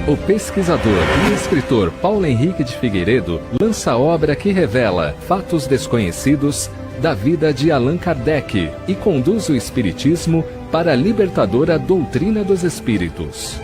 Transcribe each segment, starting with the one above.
O pesquisador e escritor Paulo Henrique de Figueiredo lança a obra que revela fatos desconhecidos da vida de Allan Kardec e conduz o espiritismo para a libertadora doutrina dos espíritos.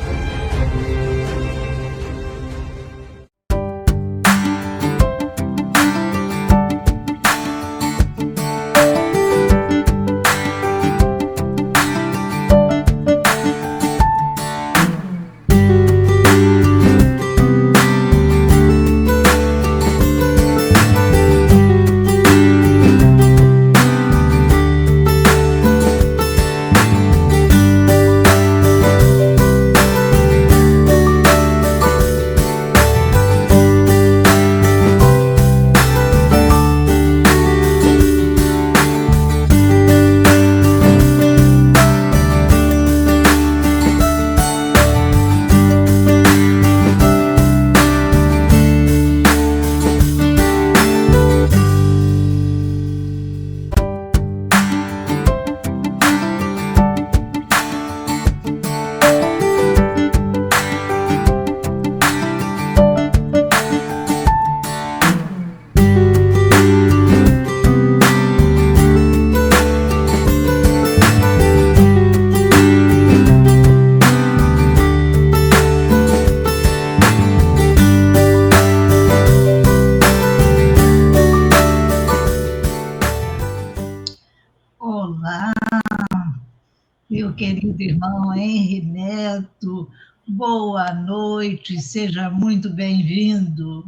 Meu querido irmão Henri Neto, boa noite, seja muito bem-vindo.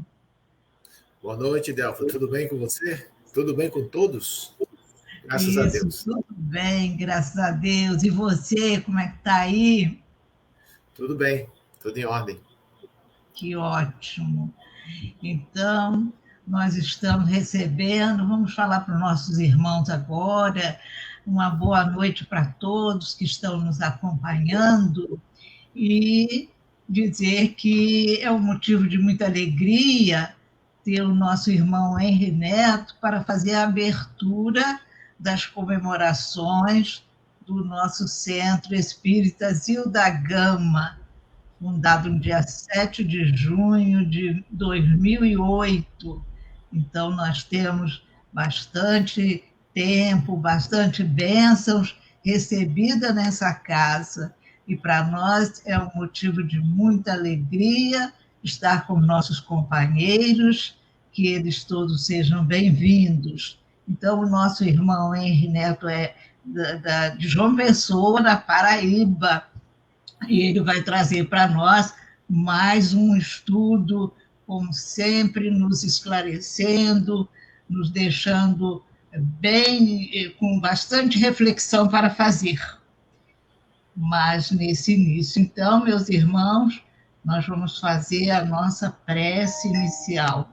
Boa noite, Delfa. Tudo bem com você? Tudo bem com todos? Graças a Deus. Tudo bem, graças a Deus. E você, como é que está aí? Tudo bem, tudo em ordem. Que ótimo. Então, nós estamos recebendo, vamos falar para os nossos irmãos agora, uma boa noite para todos que estão nos acompanhando e dizer que é um motivo de muita alegria ter o nosso irmão Henri Neto para fazer a abertura das comemorações do nosso Centro Espírita Zil da Gama, fundado no dia 7 de junho de 2008. Então, nós temos bastante tempo, bastante bênçãos recebida nessa casa. E para nós é um motivo de muita alegria estar com nossos companheiros, que eles todos sejam bem-vindos. Então, o nosso irmão Henri Neto é de João Pessoa, na Paraíba, e ele vai trazer para nós mais um estudo, como sempre, nos esclarecendo, nos deixando bem, com bastante reflexão para fazer. Mas, nesse início, então, meus irmãos, nós vamos fazer a nossa prece inicial,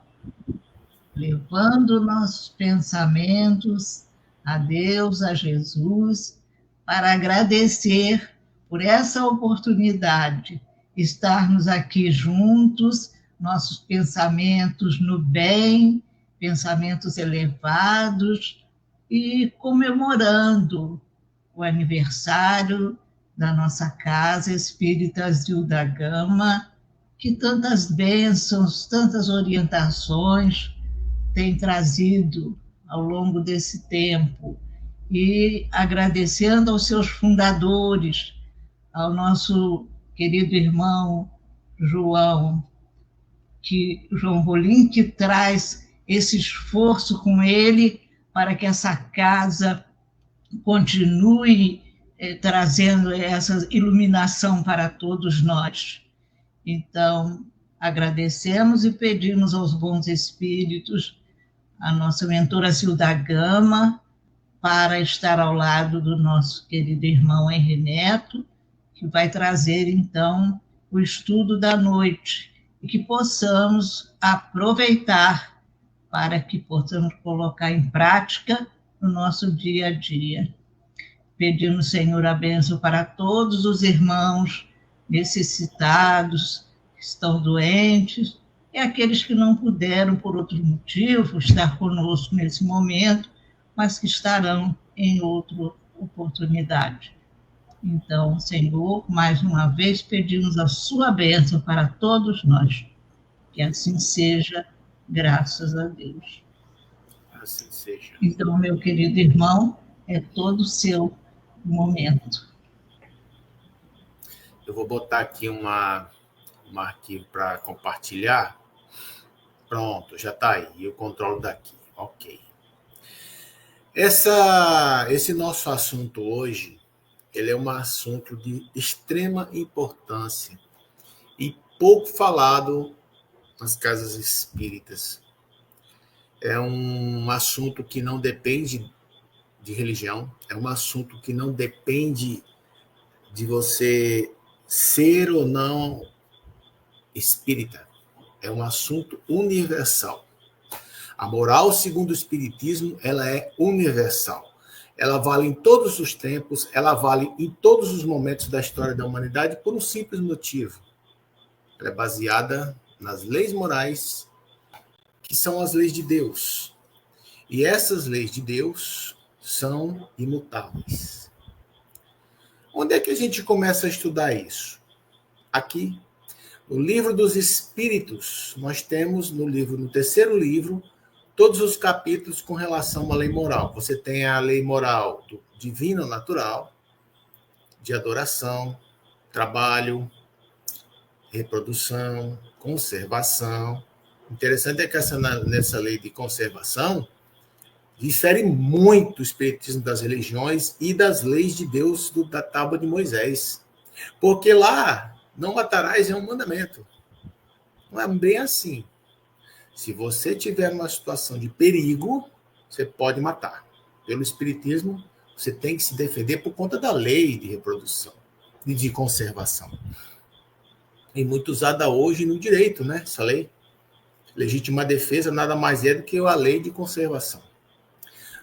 levando nossos pensamentos a Deus, a Jesus, para agradecer por essa oportunidade, estarmos aqui juntos, nossos pensamentos no bem, pensamentos elevados, e comemorando o aniversário da nossa Casa Espírita Zil da Gama, que tantas bênçãos, tantas orientações tem trazido ao longo desse tempo, e agradecendo aos seus fundadores, ao nosso querido irmão João Rolim, que traz esse esforço com ele para que essa casa continue trazendo essa iluminação para todos nós. Então, agradecemos e pedimos aos bons espíritos, a nossa mentora Zil da Gama, para estar ao lado do nosso querido irmão Henri Neto, que vai trazer, então, o estudo da noite, e que possamos aproveitar para que possamos colocar em prática no nosso dia a dia. Pedimos, Senhor, a bênção para todos os irmãos necessitados, que estão doentes, e aqueles que não puderam, por outro motivo, estar conosco nesse momento, mas que estarão em outra oportunidade. Então, Senhor, mais uma vez pedimos a sua bênção para todos nós. Que assim seja, graças a Deus. Assim seja. Então, meu querido irmão, é todo seu momento. Eu vou botar aqui um arquivo para compartilhar. Pronto, já está aí. Eu controlo daqui. Ok. Esse nosso assunto hoje, ele é um assunto de extrema importância e pouco falado nas casas espíritas. É um assunto que não depende de religião, é um assunto que não depende de você ser ou não espírita. É um assunto universal. A moral, segundo o Espiritismo, ela é universal. Ela vale em todos os tempos, ela vale em todos os momentos da história da humanidade por um simples motivo. Ela é baseada nas leis morais, que são as leis de Deus. E essas leis de Deus são imutáveis. Onde é que a gente começa a estudar isso? Aqui, no Livro dos Espíritos, nós temos no terceiro livro, todos os capítulos com relação à lei moral. Você tem a lei moral do divino natural, de adoração, trabalho, reprodução, conservação. Interessante é que nessa lei de conservação difere muito o espiritismo das religiões e das leis de Deus da Tábua de Moisés. Porque lá, não matarás é um mandamento. Não é bem assim. Se você tiver uma situação de perigo, você pode matar. Pelo espiritismo, você tem que se defender por conta da lei de reprodução e de conservação. E muito usada hoje no direito, né? Essa lei. Legítima defesa nada mais é do que a lei de conservação.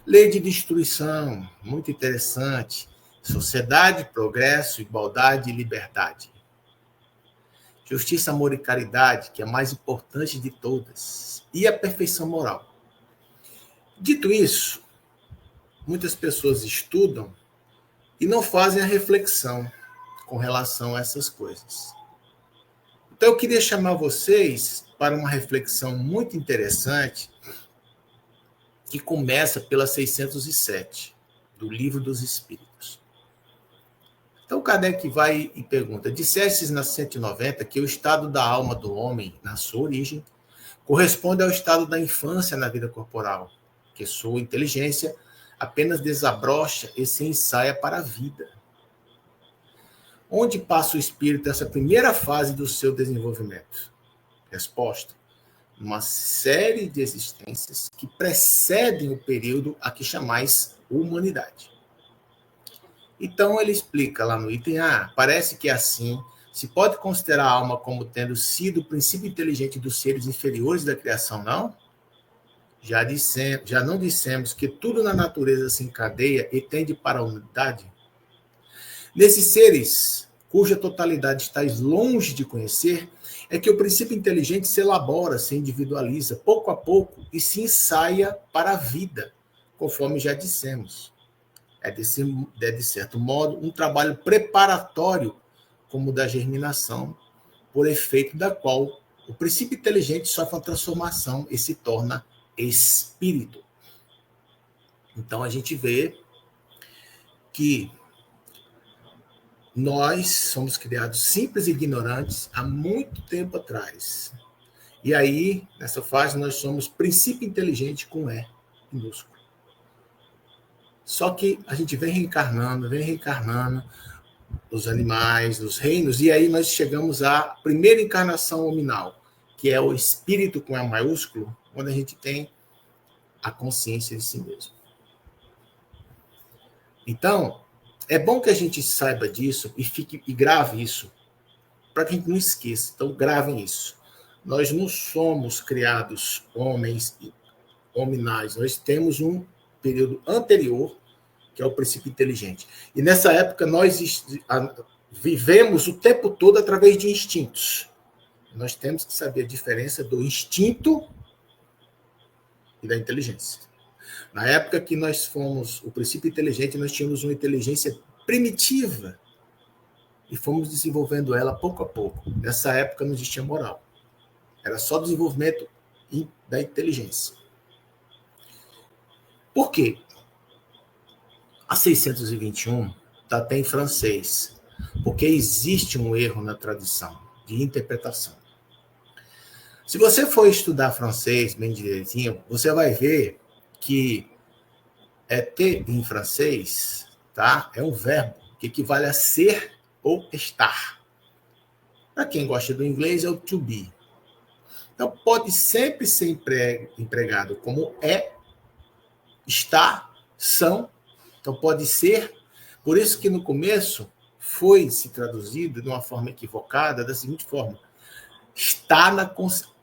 Lei de destruição, muito interessante. Sociedade, progresso, igualdade e liberdade. Justiça, amor e caridade, que é a mais importante de todas. E a perfeição moral. Dito isso, muitas pessoas estudam e não fazem a reflexão com relação a essas coisas. Então, eu queria chamar vocês para uma reflexão muito interessante que começa pela 607, do Livro dos Espíritos. Então, Kardec vai e pergunta: dissestes na 190 que o estado da alma do homem, na sua origem, corresponde ao estado da infância na vida corporal, que sua inteligência apenas desabrocha e se ensaia para a vida. Onde passa o espírito essa primeira fase do seu desenvolvimento? Resposta: uma série de existências que precedem o período a que chamais humanidade. Então ele explica lá no item A, parece que assim se pode considerar a alma como tendo sido o princípio inteligente dos seres inferiores da criação, não? Já não dissemos que tudo na natureza se encadeia e tende para a unidade? Nesses seres, cuja totalidade estás longe de conhecer, é que o princípio inteligente se elabora, se individualiza, pouco a pouco, e se ensaia para a vida, conforme já dissemos. É, de certo modo, um trabalho preparatório, como o da germinação, por efeito da qual o princípio inteligente sofre uma transformação e se torna espírito. Então, a gente vê que nós somos criados simples e ignorantes há muito tempo atrás. E aí, nessa fase, nós somos princípio inteligente com E minúsculo. Só que a gente vem reencarnando os animais, os reinos, e aí nós chegamos à primeira encarnação nominal, que é o espírito com E maiúsculo, onde a gente tem a consciência de si mesmo. Então, é bom que a gente saiba disso e grave isso, para que a gente não esqueça. Então, gravem isso. Nós não somos criados homens e hominais. Nós temos um período anterior, que é o princípio inteligente. E nessa época, nós vivemos o tempo todo através de instintos. Nós temos que saber a diferença do instinto e da inteligência. Na época que nós fomos o princípio inteligente, nós tínhamos uma inteligência primitiva, e fomos desenvolvendo ela pouco a pouco. Nessa época não existia moral. Era só desenvolvimento da inteligência. Por quê? A 621 está até em francês, porque existe um erro na tradução de interpretação. Se você for estudar francês bem direitinho, você vai ver que ter em francês, tá? É um verbo que equivale a ser ou estar. Para quem gosta do inglês, é o to be. Então, pode sempre ser empregado como está, são. Então, pode ser. Por isso que no começo foi se traduzido de uma forma equivocada, da seguinte forma: está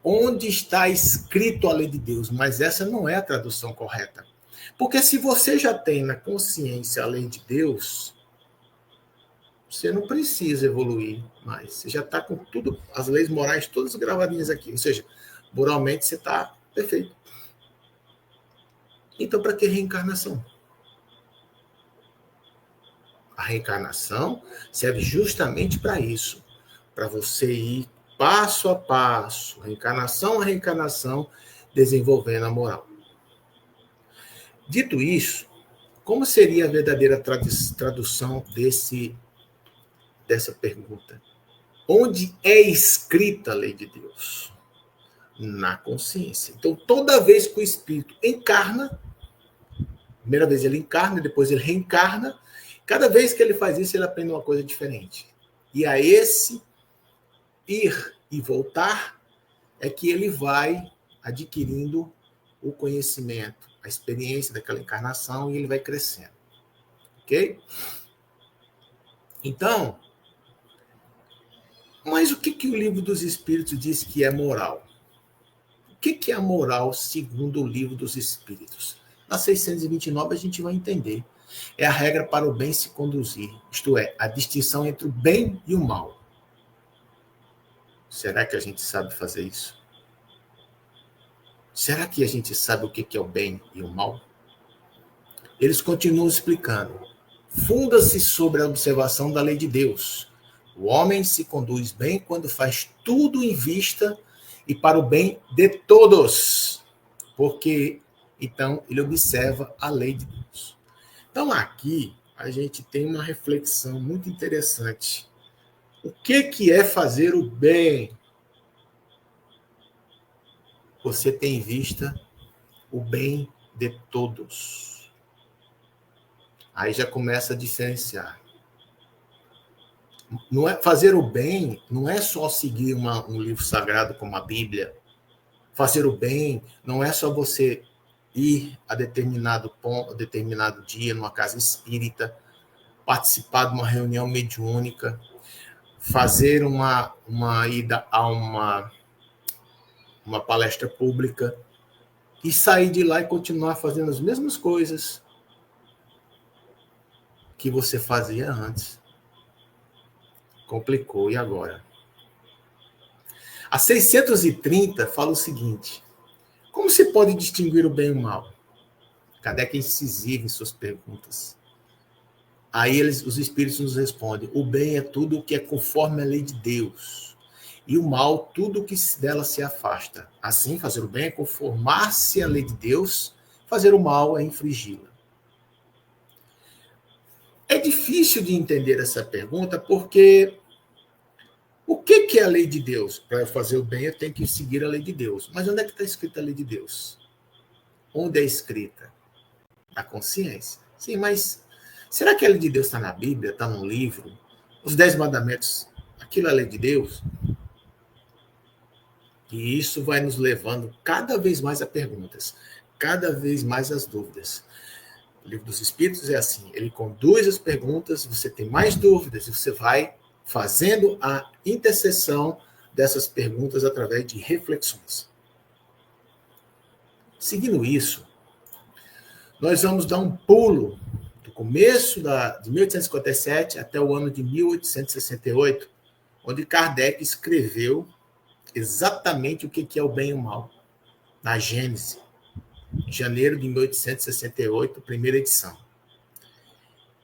onde está escrito a lei de Deus, mas essa não é a tradução correta. Porque se você já tem na consciência a lei de Deus, você não precisa evoluir mais. Você já está com tudo, as leis morais todas gravadinhas aqui. Ou seja, moralmente você está perfeito. Então, para que reencarnação? A reencarnação serve justamente para isso. Para você ir passo a passo, reencarnação a reencarnação, desenvolvendo a moral. Dito isso, como seria a verdadeira tradução dessa pergunta? Onde é escrita a lei de Deus? Na consciência. Então, toda vez que o espírito encarna, primeira vez ele encarna, depois ele reencarna, cada vez que ele faz isso, ele aprende uma coisa diferente. E a esse ir e voltar é que ele vai adquirindo o conhecimento, a experiência daquela encarnação, e ele vai crescendo. Ok? Então, mas o que o Livro dos Espíritos diz que é moral? O que é a moral segundo o Livro dos Espíritos? Na 629 a gente vai entender. É a regra para o bem se conduzir, isto é, a distinção entre o bem e o mal. Será que a gente sabe fazer isso? Será que a gente sabe o que é o bem e o mal? Eles continuam explicando. Funda-se sobre a observação da lei de Deus. O homem se conduz bem quando faz tudo em vista e para o bem de todos, porque então ele observa a lei de Deus. Então aqui a gente tem uma reflexão muito interessante. O que é fazer o bem? Você tem em vista o bem de todos. Aí já começa a diferenciar. Não é, fazer o bem não é só seguir um livro sagrado como a Bíblia. Fazer o bem não é só você ir a determinado dia numa casa espírita, participar de uma reunião mediúnica, fazer uma ida a uma palestra pública e sair de lá e continuar fazendo as mesmas coisas que você fazia antes. Complicou, e agora? A 630 fala o seguinte: como se pode distinguir o bem e o mal? Kardec é incisivo em suas perguntas. Aí os espíritos nos respondem: o bem é tudo o que é conforme a lei de Deus, e o mal, tudo o que dela se afasta. Assim, fazer o bem é conformar-se à lei de Deus, fazer o mal é infringi-la. É difícil de entender essa pergunta, porque o que é a lei de Deus? Para eu fazer o bem, eu tenho que seguir a lei de Deus. Mas onde é que está escrita a lei de Deus? Onde é escrita? Na consciência. Sim, mas será que a lei de Deus está na Bíblia, está num livro? Os 10 mandamentos, aquilo é a lei de Deus? E isso vai nos levando cada vez mais a perguntas, cada vez mais as dúvidas. O Livro dos Espíritos é assim, ele conduz as perguntas, você tem mais dúvidas, e você vai fazendo a interseção dessas perguntas através de reflexões. Seguindo isso, nós vamos dar um pulo do começo de 1857 até o ano de 1868, onde Kardec escreveu exatamente o que é o bem e o mal, na Gênese, em janeiro de 1868, primeira edição.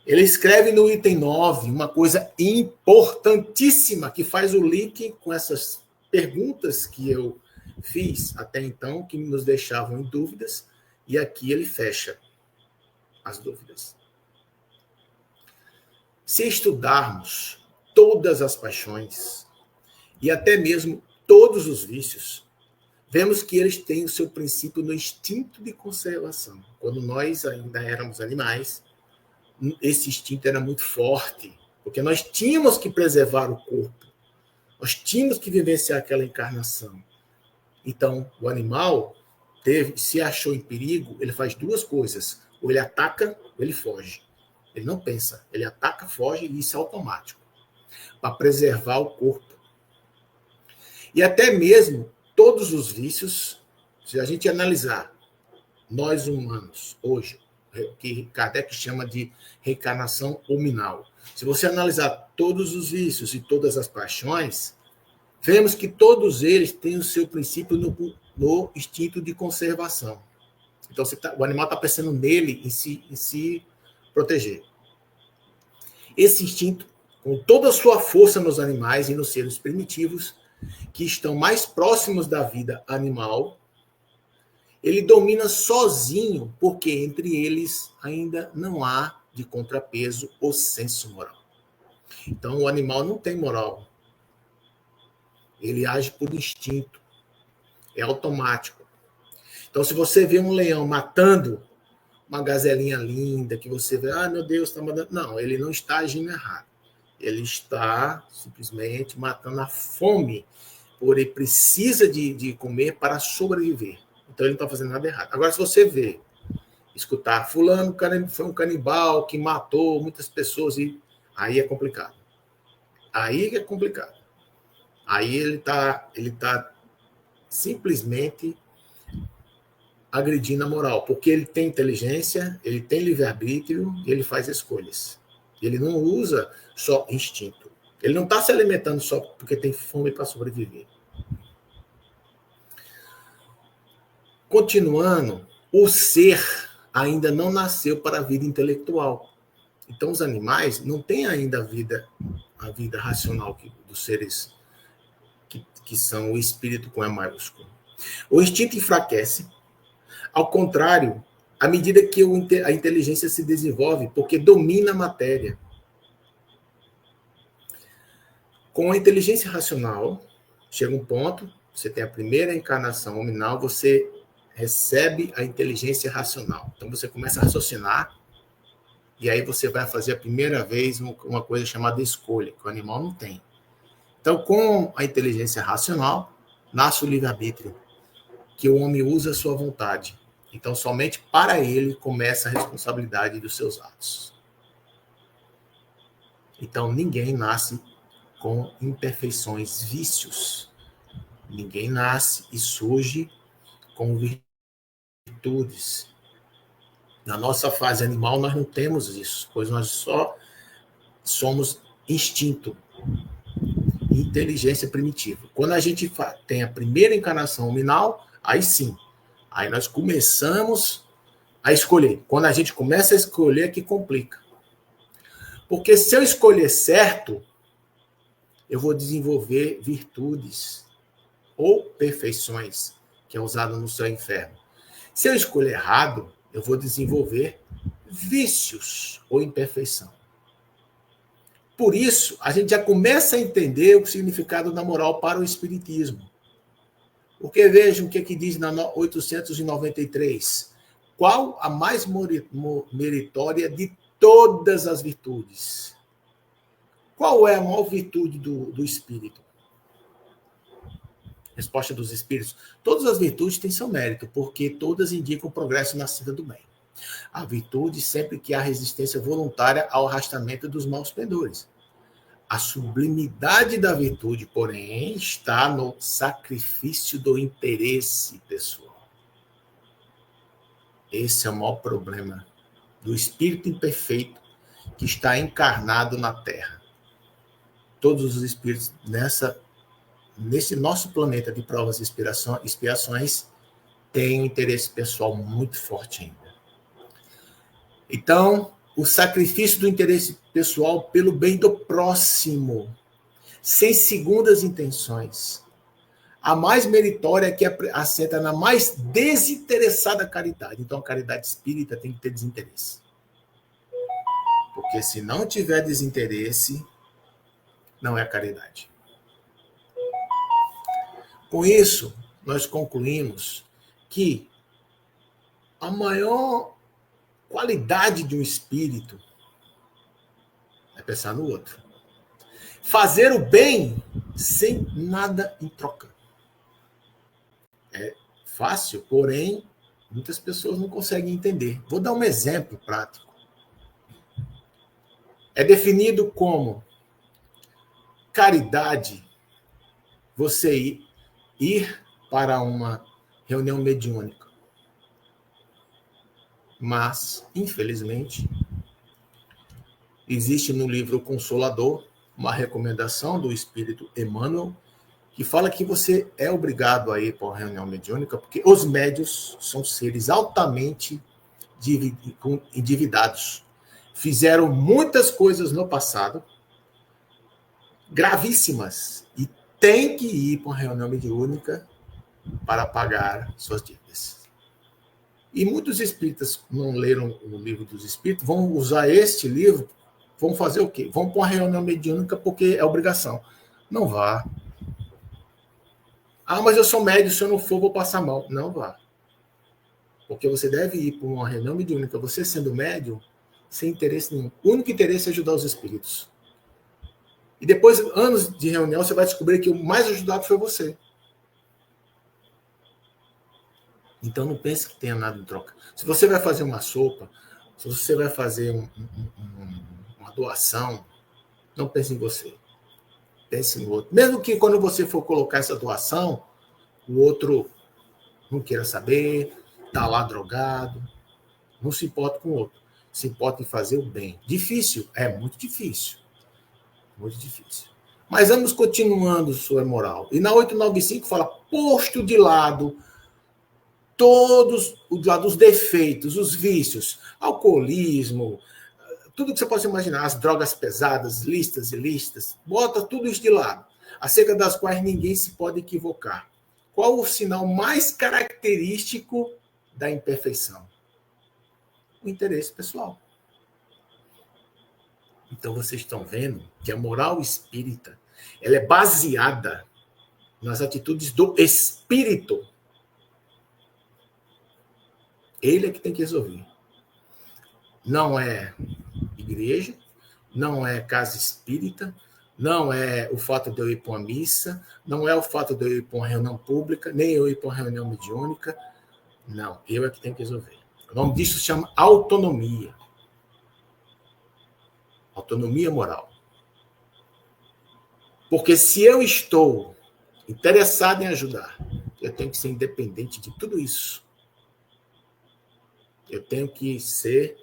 Ele escreve no item 9 uma coisa importantíssima que faz o link com essas perguntas que eu fiz até então, que nos deixavam em dúvidas, e aqui ele fecha as dúvidas. Se estudarmos todas as paixões e até mesmo todos os vícios, vemos que eles têm o seu princípio no instinto de conservação. Quando nós ainda éramos animais, esse instinto era muito forte, porque nós tínhamos que preservar o corpo, nós tínhamos que vivenciar aquela encarnação. Então, o animal se achou em perigo, ele faz duas coisas: ou ele ataca, ou ele foge. Ele não pensa, ele ataca, foge, e isso é automático, para preservar o corpo. E até mesmo todos os vícios, se a gente analisar, nós humanos, hoje, que Kardec chama de reencarnação hominal, se você analisar todos os vícios e todas as paixões, vemos que todos eles têm o seu princípio no instinto de conservação. Então, o animal está pensando nele, em se proteger. Esse instinto, com toda a sua força nos animais e nos seres primitivos, que estão mais próximos da vida animal, ele domina sozinho, porque entre eles ainda não há de contrapeso o senso moral. Então, o animal não tem moral. Ele age por instinto. É automático. Então, se você vê um leão matando uma gazelinha linda, que você vê, meu Deus, está matando. Não, ele não está agindo errado. Ele está simplesmente matando a fome, porque ele precisa de comer para sobreviver. Então, ele não está fazendo nada errado. Agora, se você vê, escutar, fulano foi um canibal que matou muitas pessoas, aí é complicado. Aí é complicado. Aí ele está simplesmente agredindo a moral, porque ele tem inteligência, ele tem livre-arbítrio e ele faz escolhas. Ele não usa só instinto. Ele não está se alimentando só porque tem fome para sobreviver. Continuando, o ser ainda não nasceu para a vida intelectual. Então, os animais não têm ainda a vida racional dos seres que são o espírito com E maiúsculo. O instinto enfraquece, ao contrário, à medida que a inteligência se desenvolve, porque domina a matéria. Com a inteligência racional, chega um ponto, você tem a primeira encarnação hominal, você recebe a inteligência racional. Então, você começa a raciocinar, e aí você vai fazer a primeira vez uma coisa chamada escolha, que o animal não tem. Então, com a inteligência racional, nasce o livre-arbítrio, que o homem usa a sua vontade. Então, somente para ele começa a responsabilidade dos seus atos. Então, ninguém nasce com imperfeições, vícios. Ninguém nasce e surge com virtudes. Na nossa fase animal, nós não temos isso, pois nós só somos instinto, inteligência primitiva. Quando a gente tem a primeira encarnação hominal, aí sim, aí nós começamos a escolher. Quando a gente começa a escolher, é que complica. Porque se eu escolher certo, eu vou desenvolver virtudes ou perfeições, que é usado no céu e inferno. Se eu escolher errado, eu vou desenvolver vícios ou imperfeição. Por isso, a gente já começa a entender o significado da moral para o Espiritismo. Porque vejam o que diz na 893. Qual a mais meritória de todas as virtudes? Qual é a maior virtude do Espírito? Resposta dos Espíritos. Todas as virtudes têm seu mérito, porque todas indicam o progresso na senda do bem. A virtude sempre que há resistência voluntária ao arrastamento dos maus pendores. A sublimidade da virtude, porém, está no sacrifício do interesse pessoal. Esse é o maior problema do espírito imperfeito que está encarnado na Terra. Todos os espíritos nesse nosso planeta de provas e expiações têm um interesse pessoal muito forte ainda. Então, o sacrifício do interesse pessoal pelo bem do próximo, sem segundas intenções. A mais meritória é que assenta na mais desinteressada caridade. Então, a caridade espírita tem que ter desinteresse. Porque se não tiver desinteresse, não é caridade. Com isso, nós concluímos que a maior qualidade de um espírito é pensar no outro. Fazer o bem sem nada em troca. É fácil, porém, muitas pessoas não conseguem entender. Vou dar um exemplo prático. É definido como caridade você ir para uma reunião mediúnica. Mas, infelizmente, existe no livro O Consolador uma recomendação do Espírito Emmanuel que fala que você é obrigado a ir para uma reunião mediúnica porque os médios são seres altamente endividados. Fizeram muitas coisas no passado, gravíssimas, e tem que ir para uma reunião mediúnica para pagar suas dívidas. E muitos espíritas não leram o livro dos espíritos, vão usar este livro, vão fazer o quê? Vão para uma reunião mediúnica porque é obrigação. Não vá. Ah, mas eu sou médium, se eu não for, vou passar mal. Não vá. Porque você deve ir para uma reunião mediúnica, você sendo médium, sem interesse nenhum. O único interesse é ajudar os espíritos. E depois, anos de reunião, você vai descobrir que o mais ajudado foi você. Então, não pense que tenha nada em troca. Se você vai fazer uma sopa, se você vai fazer uma doação, não pense em você. Pense no outro. Mesmo que quando você for colocar essa doação, o outro não queira saber, está lá drogado. Não se importa com o outro. Se importa em fazer o bem. Difícil? É muito difícil. Muito difícil. Mas vamos continuando sua moral. E na 895 fala, posto de lado todos os defeitos, os vícios, alcoolismo, tudo que você possa imaginar, as drogas pesadas, listas e listas, bota tudo isso de lado, acerca das quais ninguém se pode equivocar. Qual o sinal mais característico da imperfeição? O interesse pessoal. Então, vocês estão vendo que a moral espírita ela é baseada nas atitudes do espírito. Ele é que tem que resolver. Não é igreja, não é casa espírita, não é o fato de eu ir para uma missa, não é o fato de eu ir para uma reunião pública, nem eu ir para uma reunião mediúnica. Não, eu é que tenho que resolver. O nome disso se chama autonomia. Autonomia moral. Porque se eu estou interessado em ajudar, eu tenho que ser independente de tudo isso. Eu tenho que ser...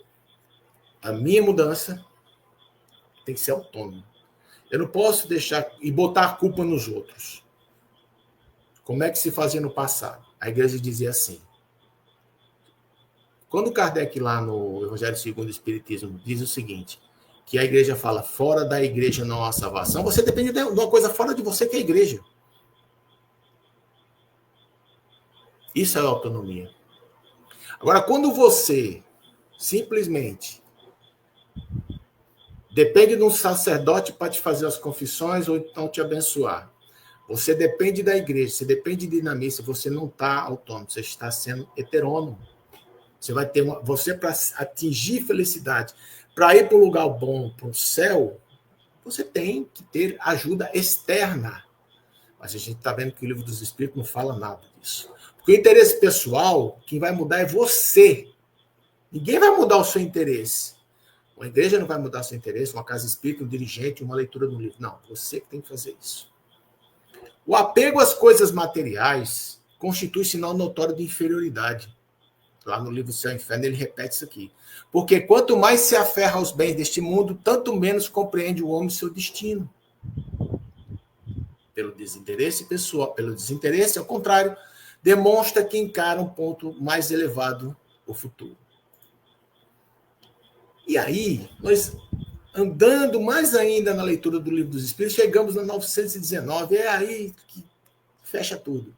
A minha mudança tem que ser autônoma. Eu não posso deixar e botar a culpa nos outros. Como é que se fazia no passado? A igreja dizia assim. Quando Kardec, lá no Evangelho segundo o Espiritismo, diz o seguinte, que a igreja fala, fora da igreja não há salvação, você depende de uma coisa fora de você, que é a igreja. Isso é autonomia. Agora, quando você simplesmente depende de um sacerdote para te fazer as confissões ou então te abençoar, você depende da igreja, você depende de ir na missa, você não está autônomo, você está sendo heterônomo. Você vai ter você para atingir felicidade, para ir para um lugar bom, para o céu, você tem que ter ajuda externa. Mas a gente está vendo que o Livro dos Espíritos não fala nada disso. Porque o interesse pessoal, quem vai mudar é você. Ninguém vai mudar o seu interesse. Uma igreja não vai mudar o seu interesse, uma casa espírita, um dirigente, uma leitura do livro. Não, você que tem que fazer isso. O apego às coisas materiais constitui sinal notório de inferioridade. Lá no livro Céu e Inferno ele repete isso aqui. Porque quanto mais se aferra aos bens deste mundo, tanto menos compreende o homem seu destino. Pelo desinteresse pessoal, pelo desinteresse, ao contrário, demonstra que encara um ponto mais elevado o futuro. E aí, nós, andando mais ainda na leitura do Livro dos Espíritos, chegamos no 919, é aí que fecha tudo.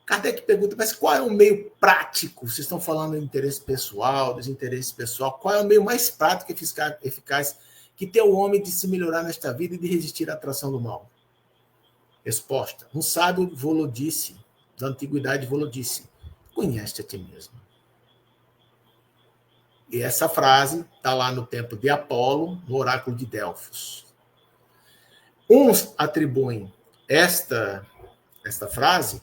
Kardec pergunta, mas qual é o meio prático? Vocês estão falando de interesse pessoal, desinteresse pessoal. Qual é o meio mais prático e eficaz que tem o homem de se melhorar nesta vida e de resistir à atração do mal? Resposta. Um sábio vô-lo disse, da antiguidade vô-lo disse, conhece a ti mesmo. E essa frase está lá no tempo de Apolo, no oráculo de Delfos. Uns atribuem esta frase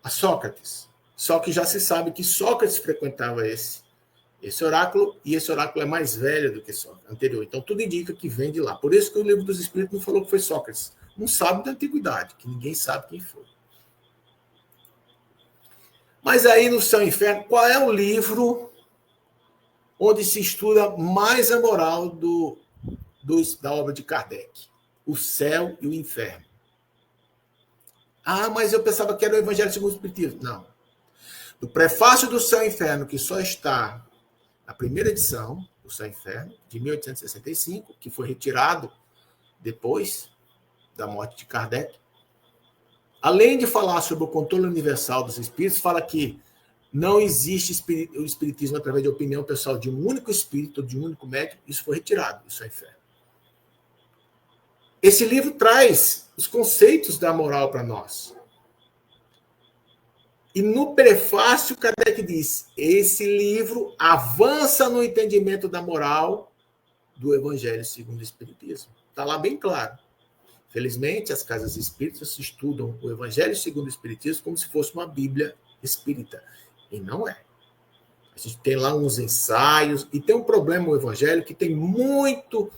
a Sócrates. Só que já se sabe que Sócrates frequentava esse oráculo, e esse oráculo é mais velho do que Sócrates, anterior. Então, tudo indica que vem de lá. Por isso que o Livro dos Espíritos não falou que foi Sócrates. Um sábio da antiguidade, que ninguém sabe quem foi. Mas aí, no Céu e Inferno, qual é o livro onde se estuda mais a moral da obra de Kardec? O Céu e o Inferno. Ah, mas eu pensava que era o Evangelho segundo o Espiritismo. Não. Do prefácio do Céu e Inferno, que só está na primeira edição, do Céu e Inferno, de 1865, que foi retirado depois da morte de Kardec, além de falar sobre o controle universal dos espíritos, fala que não existe o espiritismo através de opinião pessoal de um único espírito, de um único médium. Isso foi retirado do Céu e Inferno. Esse livro traz os conceitos da moral para nós. E no prefácio, Kardec diz, esse livro avança no entendimento da moral do Evangelho segundo o Espiritismo. Está lá bem claro. Felizmente, as casas espíritas estudam o Evangelho segundo o Espiritismo como se fosse uma Bíblia espírita. E não é. A gente tem lá uns ensaios, e tem um problema no Evangelho que tem muito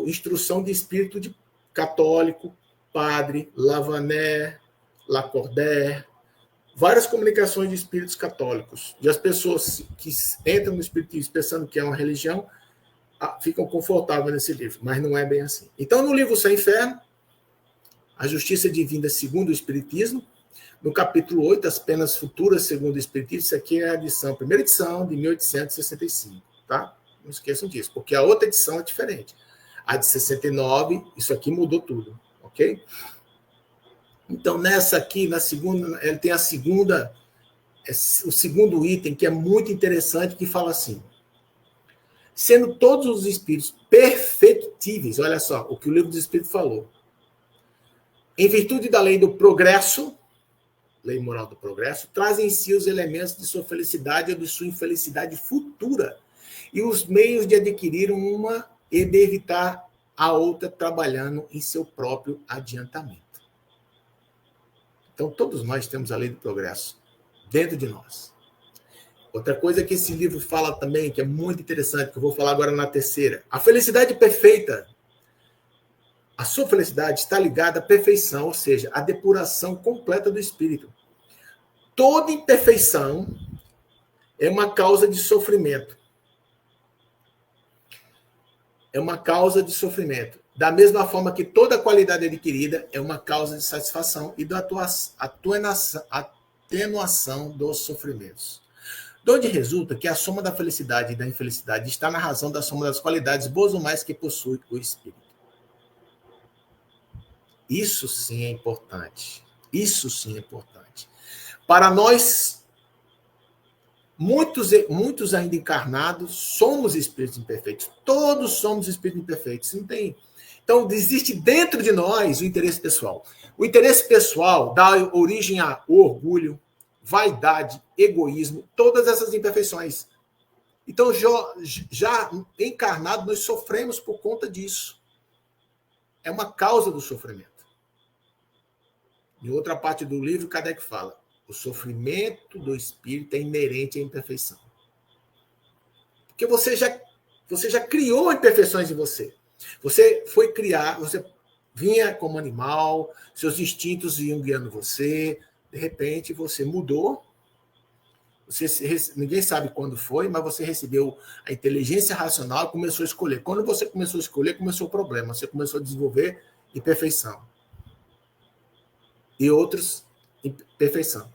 instrução de espírito de católico, padre, Lavaner, Lacordaire, várias comunicações de espíritos católicos. E as pessoas que entram no espiritismo pensando que é uma religião ficam confortáveis nesse livro, mas não é bem assim. Então, no livro Céu e Inferno, a justiça divina segundo o Espiritismo, no capítulo 8, as penas futuras segundo o Espiritismo, isso aqui é a primeira edição de 1865, tá? Não esqueçam disso, porque a outra edição é diferente. A de 69, isso aqui mudou tudo, ok? Então, nessa aqui, na segunda, ele tem o segundo item, que é muito interessante, que fala assim, sendo todos os espíritos perfectíveis, olha só, o que o Livro dos Espíritos falou, em virtude da lei do progresso, lei moral do progresso, trazem em si os elementos de sua felicidade ou de sua infelicidade futura, e os meios de adquirir uma e de evitar a outra trabalhando em seu próprio adiantamento. Então, todos nós temos a lei do progresso dentro de nós. Outra coisa que esse livro fala também, que é muito interessante, que eu vou falar agora na terceira. A felicidade perfeita, a sua felicidade está ligada à perfeição, ou seja, à depuração completa do espírito. Toda imperfeição é uma causa de sofrimento. É uma causa de sofrimento. Da mesma forma que toda qualidade adquirida é uma causa de satisfação e da atenuação dos sofrimentos. De onde resulta que a soma da felicidade e da infelicidade está na razão da soma das qualidades boas ou mais que possui o espírito. Isso sim é importante. Isso sim é importante. Para nós, muitos ainda encarnados, somos espíritos imperfeitos. Todos somos espíritos imperfeitos. Não tem. Então, existe dentro de nós o interesse pessoal. O interesse pessoal dá origem a orgulho, vaidade, egoísmo, todas essas imperfeições. Então, já encarnado, nós sofremos por conta disso. É uma causa do sofrimento. Em outra parte do livro, Kardec fala, o sofrimento do espírito é inerente à imperfeição. Porque você já criou imperfeições em você. Você foi criar, você vinha como animal, seus instintos iam guiando você, de repente você mudou, ninguém sabe quando foi, mas você recebeu a inteligência racional e começou a escolher. Quando você começou a escolher, começou o problema, você começou a desenvolver imperfeição. E outros, imperfeição.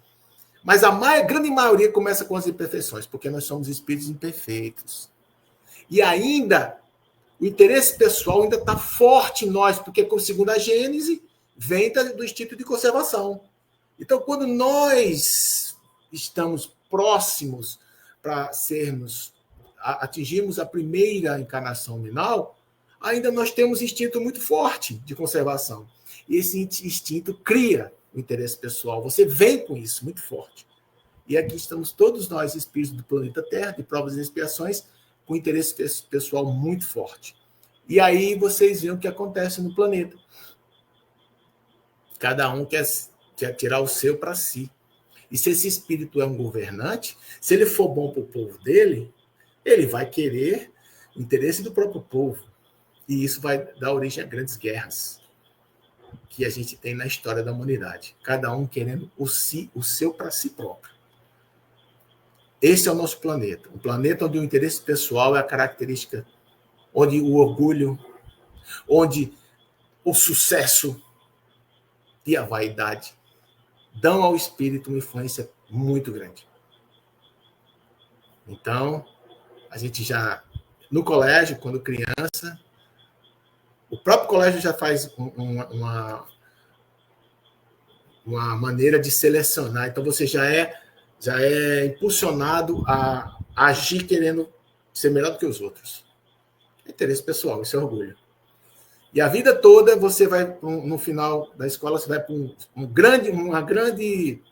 Mas a grande maioria começa com as imperfeições, porque nós somos espíritos imperfeitos. E ainda, o interesse pessoal ainda está forte em nós, porque, segundo a Gênese, vem do instinto de conservação. Então, quando nós estamos próximos para atingirmos a primeira encarnação nominal, ainda nós temos instinto muito forte de conservação. E esse instinto cria o interesse pessoal. Você vem com isso muito forte. E aqui estamos todos nós, espíritos do planeta Terra, de provas e expiações, com interesse pessoal muito forte. E aí vocês veem o que acontece no planeta. Cada um quer tirar o seu para si. E se esse espírito é um governante, se ele for bom para o povo dele, ele vai querer o interesse do próprio povo. E isso vai dar origem a grandes guerras que a gente tem na história da humanidade. Cada um querendo o seu para si próprio. Esse é o nosso planeta. Um planeta onde o interesse pessoal é a característica, onde o orgulho, onde o sucesso e a vaidade dão ao espírito uma influência muito grande. Então, a gente já, no colégio, quando criança, o próprio colégio já faz uma maneira de selecionar. Então, você já é impulsionado a agir querendo ser melhor do que os outros. É interesse pessoal, isso é orgulho. E a vida toda, você vai, no final da escola, você vai para uma grande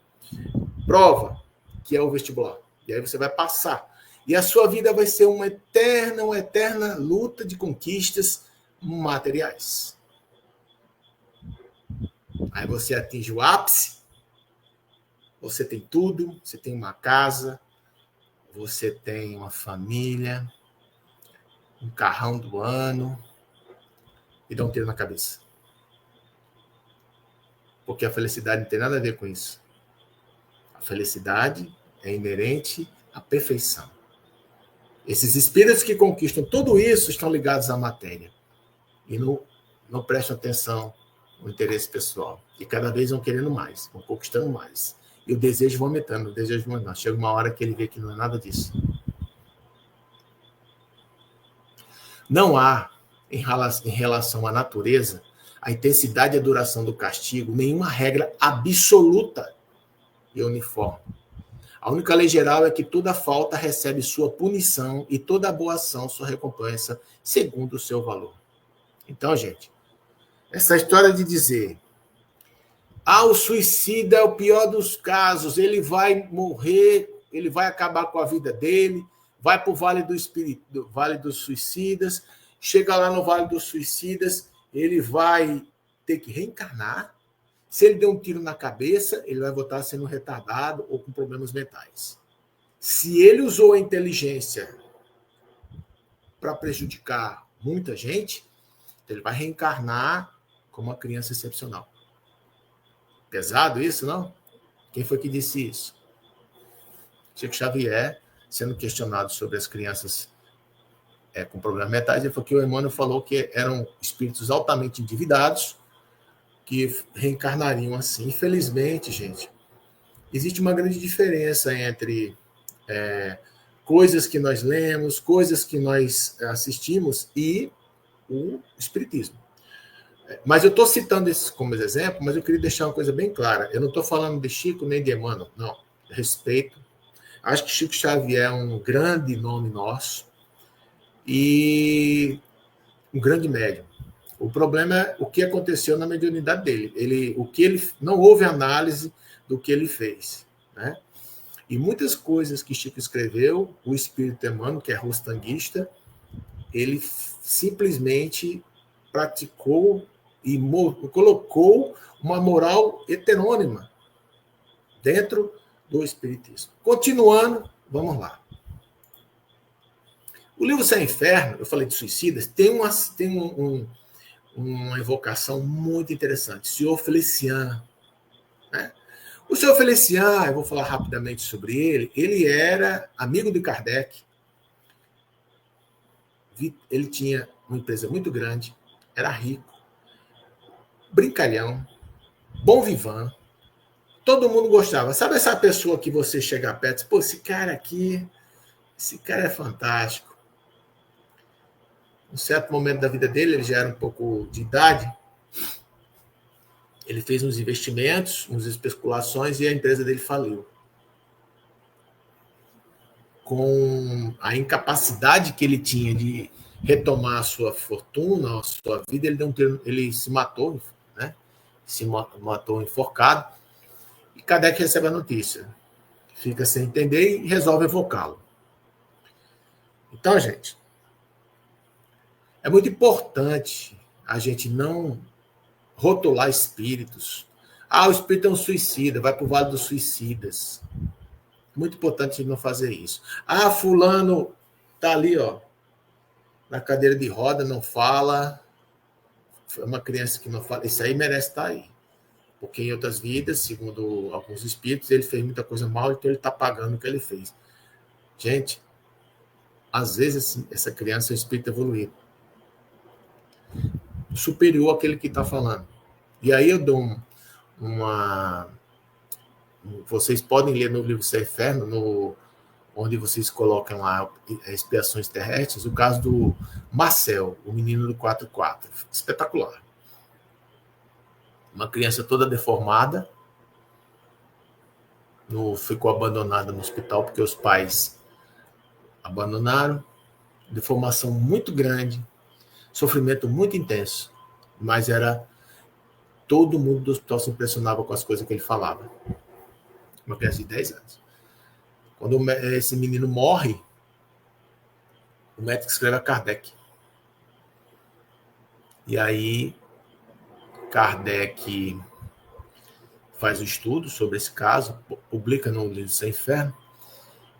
prova, que é o vestibular. E aí você vai passar. E a sua vida vai ser uma eterna luta de conquistas materiais. Aí você atinge o ápice, você tem tudo, você tem uma casa, você tem uma família, um carrão do ano, e dá um tiro na cabeça. Porque a felicidade não tem nada a ver com isso. A felicidade é inerente à perfeição. Esses espíritos que conquistam tudo isso estão ligados à matéria. E não prestam atenção no interesse pessoal. E cada vez vão querendo mais, vão conquistando mais. E o desejo vai aumentando, Chega uma hora que ele vê que não é nada disso. Não há, em relação à natureza, a intensidade e a duração do castigo, nenhuma regra absoluta e uniforme. A única lei geral é que toda falta recebe sua punição e toda boa ação sua recompensa, segundo o seu valor. Então, gente, essa história de dizer o suicida é o pior dos casos, ele vai morrer, ele vai acabar com a vida dele, vai para o Vale dos Suicidas, chega lá no Vale dos Suicidas, ele vai ter que reencarnar. Se ele der um tiro na cabeça, ele vai voltar sendo retardado ou com problemas mentais. Se ele usou a inteligência para prejudicar muita gente, ele vai reencarnar como uma criança excepcional. Pesado isso, não? Quem foi que disse isso? Chico Xavier, sendo questionado sobre as crianças com problemas mentais, ele falou que o Emmanuel falou que eram espíritos altamente endividados que reencarnariam assim. Infelizmente, gente, existe uma grande diferença entre coisas que nós lemos, coisas que nós assistimos e o espiritismo. Mas eu estou citando esses como exemplo, mas eu queria deixar uma coisa bem clara. Eu não estou falando de Chico nem de Emmanuel, não. Respeito. Acho que Chico Xavier é um grande nome nosso e um grande médium. O problema é o que aconteceu na mediunidade dele. Não houve análise do que ele fez, né? E muitas coisas que Chico escreveu, o espírito Emmanuel, que é rostanguista, ele simplesmente praticou e colocou uma moral heterônima dentro do espiritismo. Continuando, vamos lá. O livro Céu e Inferno, eu falei de suicidas, tem uma evocação muito interessante. Senhor Feliciano. Né? O senhor Feliciano, eu vou falar rapidamente sobre ele era amigo de Kardec. Ele tinha uma empresa muito grande, era rico, brincalhão, bom vivant, todo mundo gostava. Sabe essa pessoa que você chega perto e diz, pô, esse cara é fantástico. Em certo momento da vida dele, ele já era um pouco de idade, ele fez uns investimentos, umas especulações e a empresa dele faliu. Com a incapacidade que ele tinha de retomar a sua fortuna, a sua vida, ele se matou, né? Se matou enforcado. E Kardec recebe a notícia. Fica sem entender e resolve evocá-lo. Então, gente, é muito importante a gente não rotular espíritos. O espírito é um suicida, vai para o Vale dos Suicidas. Muito importante não fazer isso. Fulano está ali, ó, na cadeira de roda, não fala. Foi uma criança que não fala. Isso aí merece estar aí. Porque em outras vidas, segundo alguns espíritos, ele fez muita coisa mal, então ele está pagando o que ele fez. Gente, às vezes essa criança é um espírito evoluído. Superior àquele que está falando. E aí eu dou uma... Vocês podem ler no livro Céu e Inferno, onde vocês colocam lá expiações terrestres, o caso do Marcel, o menino do 4-4. Espetacular. Uma criança toda deformada, ficou abandonada no hospital porque os pais abandonaram, deformação muito grande, sofrimento muito intenso, mas todo mundo do hospital se impressionava com as coisas que ele falava. Uma criança de 10 anos. Quando esse menino morre, o médico escreve a Kardec. E aí, Kardec faz um estudo sobre esse caso, publica no livro Céu e Inferno,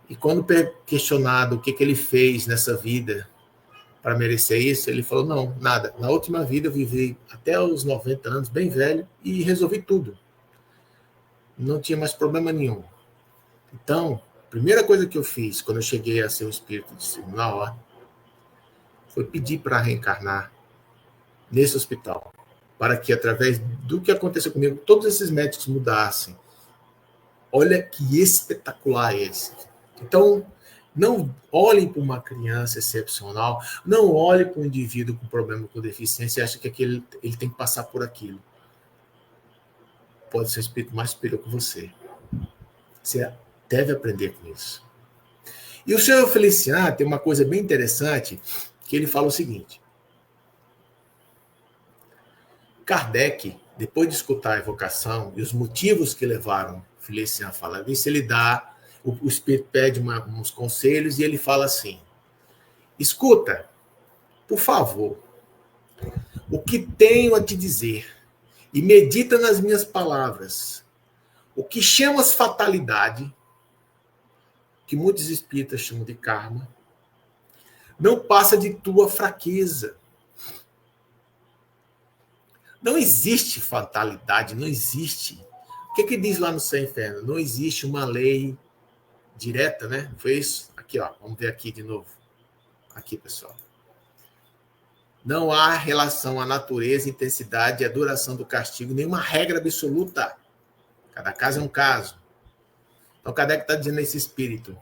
e quando questionado o que ele fez nessa vida para merecer isso, ele falou, não, nada. Na última vida eu vivi até os 90 anos, bem velho, e resolvi tudo. Não tinha mais problema nenhum. Então, a primeira coisa que eu fiz quando eu cheguei a ser um espírito de segunda ordem foi pedir para reencarnar nesse hospital, para que, através do que aconteceu comigo, todos esses médicos mudassem. Olha que espetacular esse. Então, não olhem para uma criança excepcional, não olhem para um indivíduo com problema com deficiência e achem que ele tem que passar por aquilo. Pode ser um espírito mais superior que você. Você deve aprender com isso. E o senhor Feliciano tem uma coisa bem interessante, que ele fala o seguinte. Kardec, depois de escutar a evocação e os motivos que levaram Feliciano a falar isso, ele dá, o espírito pede uns conselhos e ele fala assim, escuta, por favor, o que tenho a te dizer e medita nas minhas palavras. O que chamas fatalidade, que muitos espíritas chamam de karma, não passa de tua fraqueza. Não existe fatalidade, não existe. O que diz lá no Céu e Inferno? Não existe uma lei direta, né? Foi isso? Aqui, ó. Vamos ver aqui de novo. Aqui, pessoal. Não há relação à natureza, intensidade e à duração do castigo, nenhuma regra absoluta. Cada caso é um caso. Então, Kardec está dizendo a esse espírito,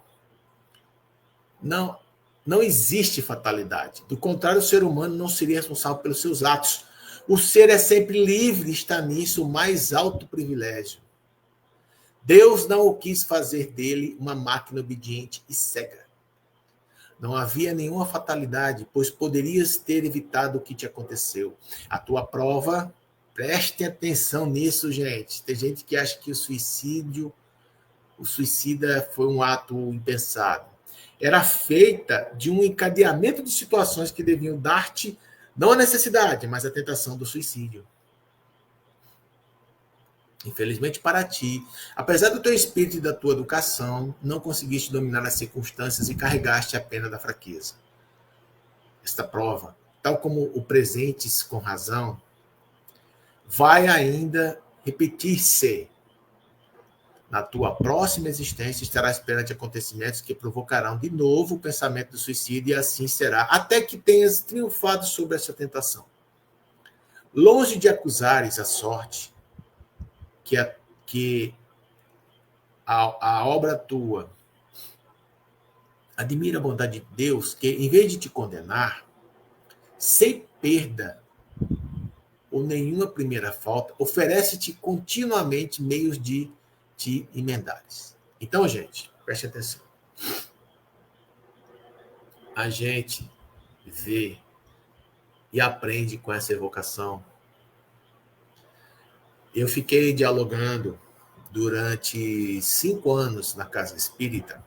não existe fatalidade. Do contrário, o ser humano não seria responsável pelos seus atos. O ser é sempre livre, está nisso o mais alto privilégio. Deus não o quis fazer dele uma máquina obediente e cega. Não havia nenhuma fatalidade, pois poderias ter evitado o que te aconteceu. A tua prova, prestem atenção nisso, gente. Tem gente que acha que o suicida foi um ato impensado. Era feita de um encadeamento de situações que deviam dar-te, não a necessidade, mas a tentação do suicídio. Infelizmente para ti, apesar do teu espírito e da tua educação, não conseguiste dominar as circunstâncias e carregaste a pena da fraqueza. Esta prova, tal como o presentes com razão, vai ainda repetir-se. Na tua próxima existência estarás perante acontecimentos que provocarão de novo o pensamento do suicídio e assim será, até que tenhas triunfado sobre essa tentação. Longe de acusares a sorte, que a obra tua, admira a bondade de Deus, que em vez de te condenar, sem perda ou nenhuma primeira falta, oferece-te continuamente meios de te emendares. Então, gente, preste atenção. A gente vê e aprende com essa evocação. Eu fiquei dialogando durante 5 anos na Casa Espírita,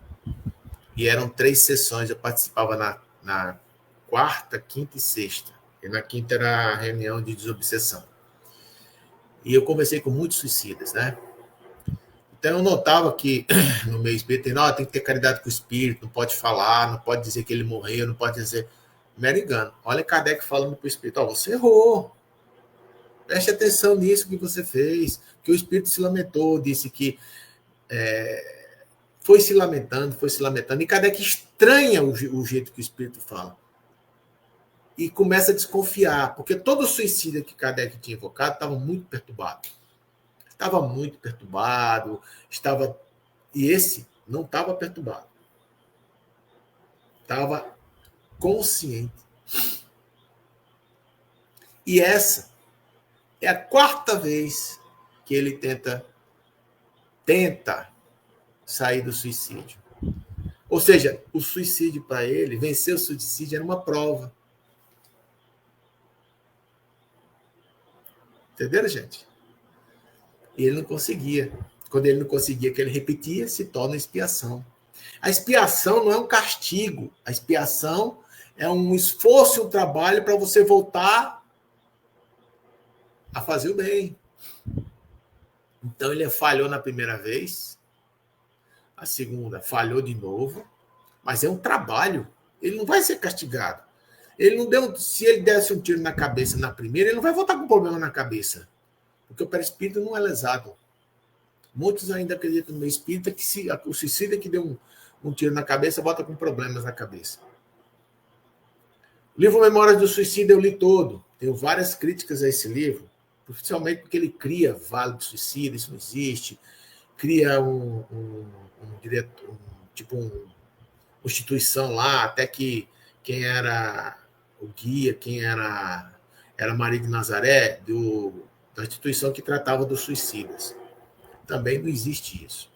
e eram 3 sessões, eu participava na quarta, quinta e sexta, e na quinta era a reunião de desobsessão. E eu conversei com muitos suicidas, né? Então eu notava que no meio espírita tem que ter caridade com o espírito, não pode falar, não pode dizer que ele morreu, não pode dizer... Mero engano. Olha Kardec falando para o espírito, você errou. Preste atenção nisso que você fez. Que o espírito se lamentou, disse que foi se lamentando. E Kardec estranha o jeito que o espírito fala. E começa a desconfiar, porque todo suicídio que Kardec tinha invocado estava muito perturbado. E esse não estava perturbado. Estava consciente. E essa é a 4ª vez que ele tenta sair do suicídio. Ou seja, o suicídio para ele, vencer o suicídio era uma prova. Entenderam, gente? E ele não conseguia. Quando ele não conseguia, que ele repetia, se torna expiação. A expiação não é um castigo. A expiação é um esforço e um trabalho para você voltar a fazer o bem. Então, ele falhou na primeira vez. A segunda, falhou de novo. Mas é um trabalho. Ele não vai ser castigado. Se ele desse um tiro na cabeça na primeira, ele não vai voltar com problema na cabeça. Porque o perispírito não é lesado. Muitos ainda acreditam no meio espírita que o suicida que deu um tiro na cabeça volta com problemas na cabeça. O livro Memórias do Suicida eu li todo. Tenho várias críticas a esse livro, principalmente porque ele cria vale do suicida, isso não existe. Cria uma instituição lá, até que quem era o guia, quem era Maria de Nazaré, da instituição que tratava dos suicidas. Também não existe isso.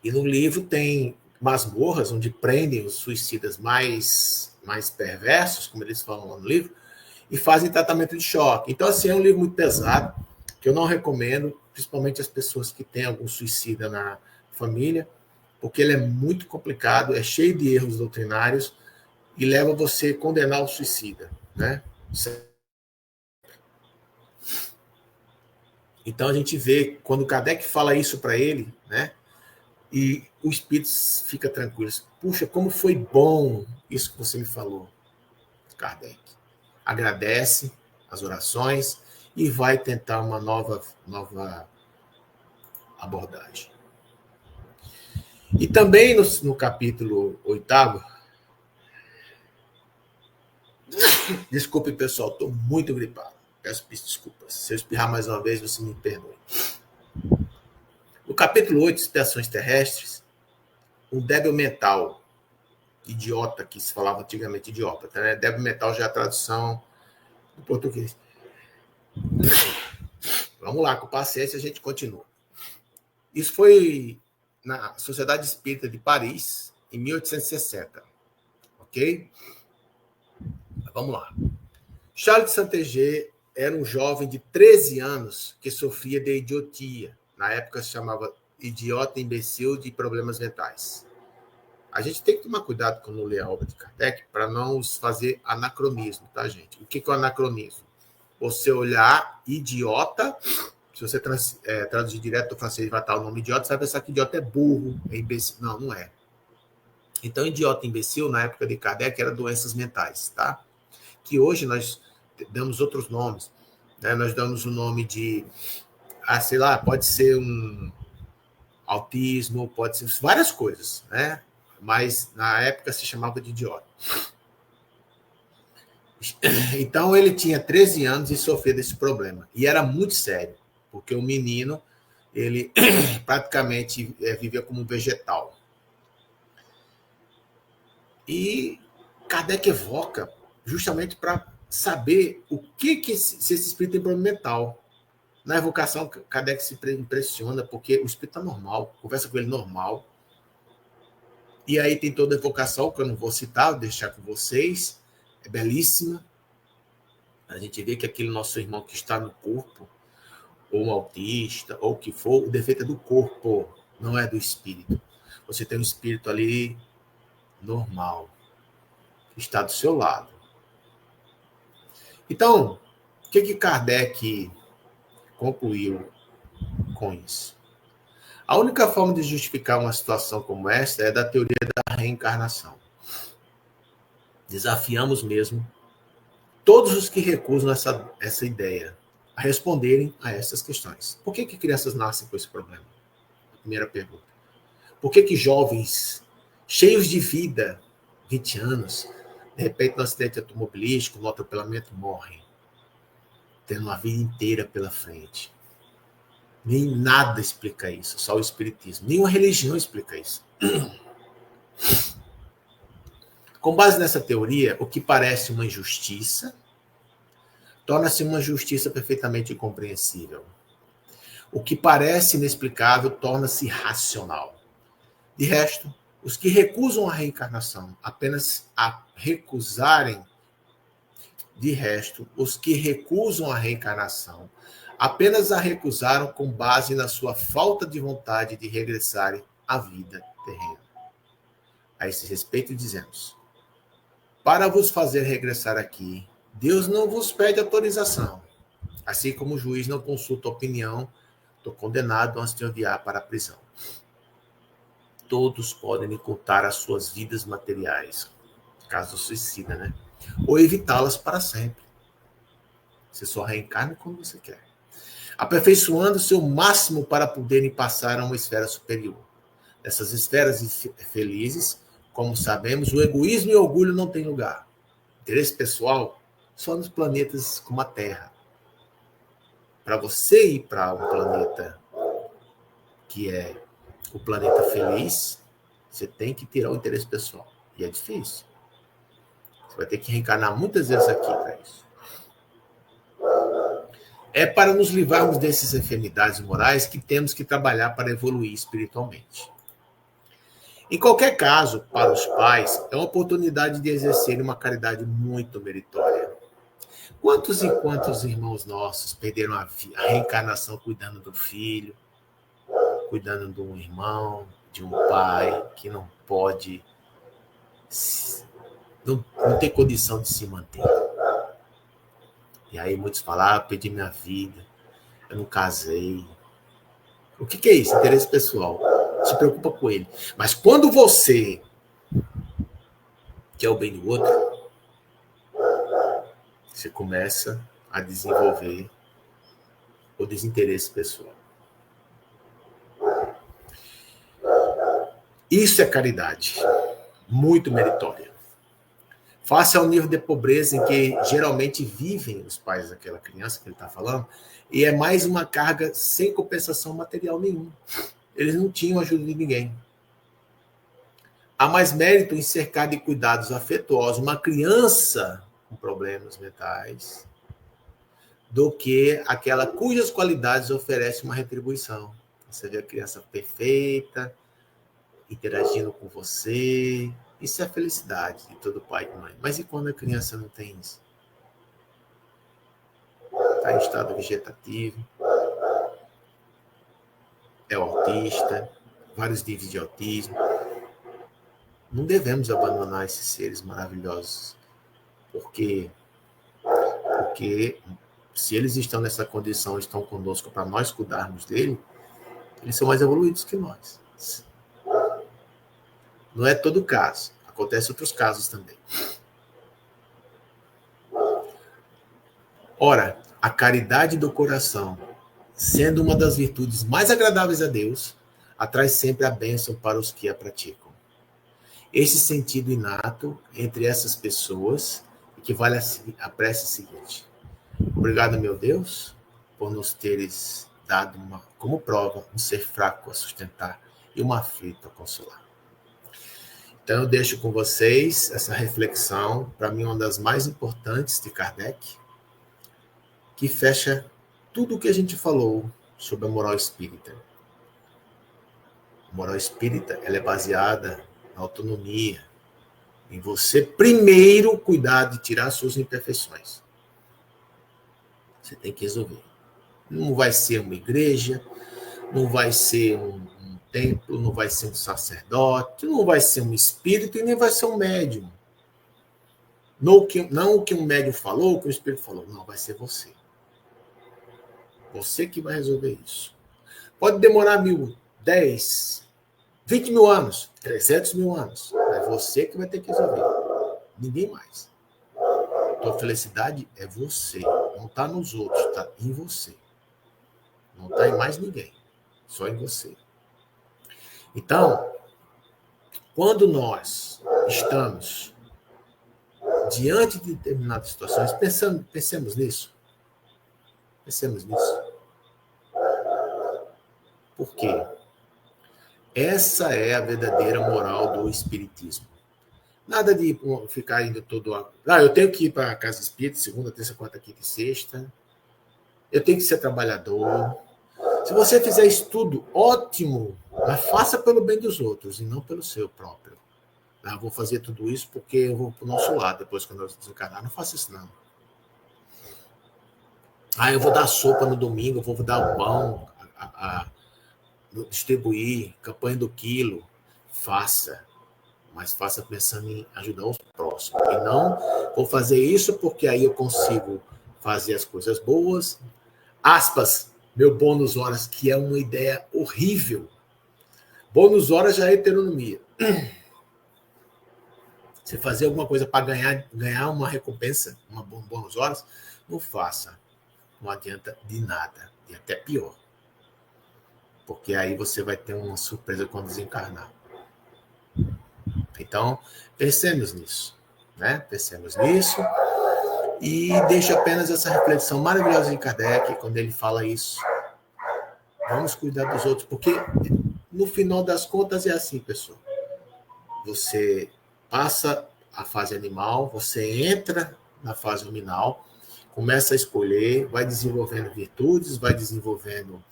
E no livro tem masmorras onde prendem os suicidas mais perversos, como eles falam lá no livro, e fazem tratamento de choque. Então, assim, é um livro muito pesado, que eu não recomendo, principalmente as pessoas que têm algum suicida na família, porque ele é muito complicado, é cheio de erros doutrinários e leva você a condenar o suicida, né? Então a gente vê, quando Kardec fala isso para ele, né? E o espírito fica tranquilo. Puxa, como foi bom isso que você me falou, Kardec. Agradece as orações e vai tentar uma nova abordagem. E também no capítulo 8º, desculpe, pessoal, estou muito gripado. Peço desculpas. Se eu espirrar mais uma vez, você me perdoe. No capítulo 8, Expiações Terrestres, o débil mental, idiota, que se falava antigamente idiota, né? Débil mental já é a tradução do português. Vamos lá, com paciência a gente continua. Isso foi na Sociedade Espírita de Paris, em 1860. Ok? Vamos lá. Charles de Saint-Exupéry era um jovem de 13 anos que sofria de idiotia. Na época se chamava idiota, imbecil de problemas mentais. A gente tem que tomar cuidado quando lê a obra de Kardec para não fazer anacronismo, tá, gente? O que é o anacronismo? Você olhar idiota, se você traduzir direto do francês vai estar o nome idiota, você vai pensar que idiota é burro, é imbecil. Não, não é. Então, idiota e imbecil, na época de Kardec, eram doenças mentais, tá? Que hoje nós damos outros nomes, né? Nós damos o nome de, sei lá, pode ser um autismo, pode ser várias coisas, né? Mas na época se chamava de idiota. Então ele tinha 13 anos e sofria desse problema. E era muito sério, porque o menino ele praticamente vivia como um vegetal. E Kardec evoca justamente para saber o que se esse espírito tem problema mental. Na evocação, Kardec se impressiona, porque o espírito está normal, conversa com ele normal. E aí tem toda a evocação, que eu não vou citar, vou deixar com vocês, é belíssima. A gente vê que aquele nosso irmão que está no corpo, ou um autista, ou o que for, o defeito é do corpo, não é do espírito. Você tem um espírito ali normal, que está do seu lado. Então, o que Kardec concluiu com isso? A única forma de justificar uma situação como esta é da teoria da reencarnação. Desafiamos mesmo todos os que recusam essa ideia a responderem a essas questões. Por que crianças nascem com esse problema? Primeira pergunta. Por que jovens cheios de vida, 20 anos, de repente no acidente automobilístico, no atropelamento, morrem, tendo uma vida inteira pela frente? Nem nada explica isso, só o espiritismo. Nenhuma religião explica isso. Com base nessa teoria, o que parece uma injustiça torna-se uma justiça perfeitamente incompreensível. O que parece inexplicável torna-se racional. De resto, os que recusam a reencarnação apenas a recusarem, os que recusam a reencarnação apenas a recusaram com base na sua falta de vontade de regressarem à vida terrena. A esse respeito dizemos: para vos fazer regressar aqui, Deus não vos pede autorização, assim como o juiz não consulta a opinião do condenado antes de enviar para a prisão. Todos podem ocultar as suas vidas materiais, caso suicida, né? Ou evitá-las para sempre. Você só reencarna quando você quer. Aperfeiçoando o seu máximo para poderem passar a uma esfera superior. Nessas esferas felizes, como sabemos, o egoísmo e o orgulho não têm lugar. Interesse pessoal só nos planetas como a Terra. Para você ir para um planeta que é o planeta feliz, você tem que tirar o interesse pessoal. E é difícil. Você vai ter que reencarnar muitas vezes aqui para isso. É para nos livrarmos dessas enfermidades morais que temos que trabalhar para evoluir espiritualmente. Em qualquer caso, para os pais, é uma oportunidade de exercerem uma caridade muito meritória. Quantos e quantos irmãos nossos perderam a reencarnação cuidando do filho, cuidando de um irmão, de um pai que não pode, não tem condição de se manter. E aí muitos falam, eu perdi minha vida, eu não casei. O que é isso? Interesse pessoal. Se preocupa com ele. Mas quando você quer o bem do outro, você começa a desenvolver o desinteresse pessoal. Isso é caridade, muito meritória. Face ao nível de pobreza em que geralmente vivem os pais daquela criança que ele está falando, e é mais uma carga sem compensação material nenhuma. Eles não tinham ajuda de ninguém. Há mais mérito em cercar de cuidados afetuosos uma criança com problemas mentais do que aquela cujas qualidades oferece uma retribuição. Você vê a criança perfeita, interagindo com você. Isso é a felicidade de todo pai e mãe. Mas e quando a criança não tem isso? Está em estado vegetativo, é autista, vários níveis de autismo. Não devemos abandonar esses seres maravilhosos, porque se eles estão nessa condição, estão conosco para nós cuidarmos dele, eles são mais evoluídos que nós. Não é todo caso. Acontece outros casos também. Ora, a caridade do coração, sendo uma das virtudes mais agradáveis a Deus, atrai sempre a bênção para os que a praticam. Esse sentido inato entre essas pessoas equivale à prece seguinte: obrigado, meu Deus, por nos teres dado como prova um ser fraco a sustentar e um aflito a consolar. Então, eu deixo com vocês essa reflexão, para mim, uma das mais importantes de Kardec, que fecha tudo o que a gente falou sobre a moral espírita. A moral espírita, ela é baseada na autonomia, em você primeiro cuidar de tirar suas imperfeições. Você tem que resolver. Não vai ser uma igreja, não vai ser um templo, não vai ser um sacerdote, não vai ser um espírito e nem vai ser um médium. Não o que um médium falou, o que o espírito falou. Não, vai ser você. Você que vai resolver isso. Pode demorar 1.000, 10, 20 mil anos, 300 mil anos. É você que vai ter que resolver. Ninguém mais. Tua felicidade é você. Não está nos outros, está em você. Não está em mais ninguém. Só em você. Então, quando nós estamos diante de determinadas situações, pensemos nisso. Pensemos nisso. Por quê? Essa é a verdadeira moral do espiritismo. Nada de ficar indo todo... eu tenho que ir para a casa espírita, segunda, terça, quarta, quinta e sexta. Eu tenho que ser trabalhador. Se você fizer estudo, ótimo, mas faça pelo bem dos outros e não pelo seu próprio. Eu vou fazer tudo isso porque eu vou para o nosso lado, depois que nós desencarnar. Não faça isso, não. Eu vou dar sopa no domingo, eu vou dar o pão, distribuir, campanha do quilo. Faça, mas faça pensando em ajudar os próximos. E não vou fazer isso porque aí eu consigo fazer as coisas boas. Aspas, meu bônus horas, que é uma ideia horrível. Bônus horas já é heteronomia. Você fazer alguma coisa para ganhar uma recompensa, uma bônus horas, não faça. Não adianta de nada. E até pior. Porque aí você vai ter uma surpresa quando desencarnar. Então, pensemos nisso. Né? Pensemos nisso. E deixo apenas essa reflexão maravilhosa de Kardec, quando ele fala isso. Vamos cuidar dos outros, porque no final das contas é assim, pessoal. Você passa a fase animal, você entra na fase luminal, começa a escolher, vai desenvolvendo virtudes, vai desenvolvendo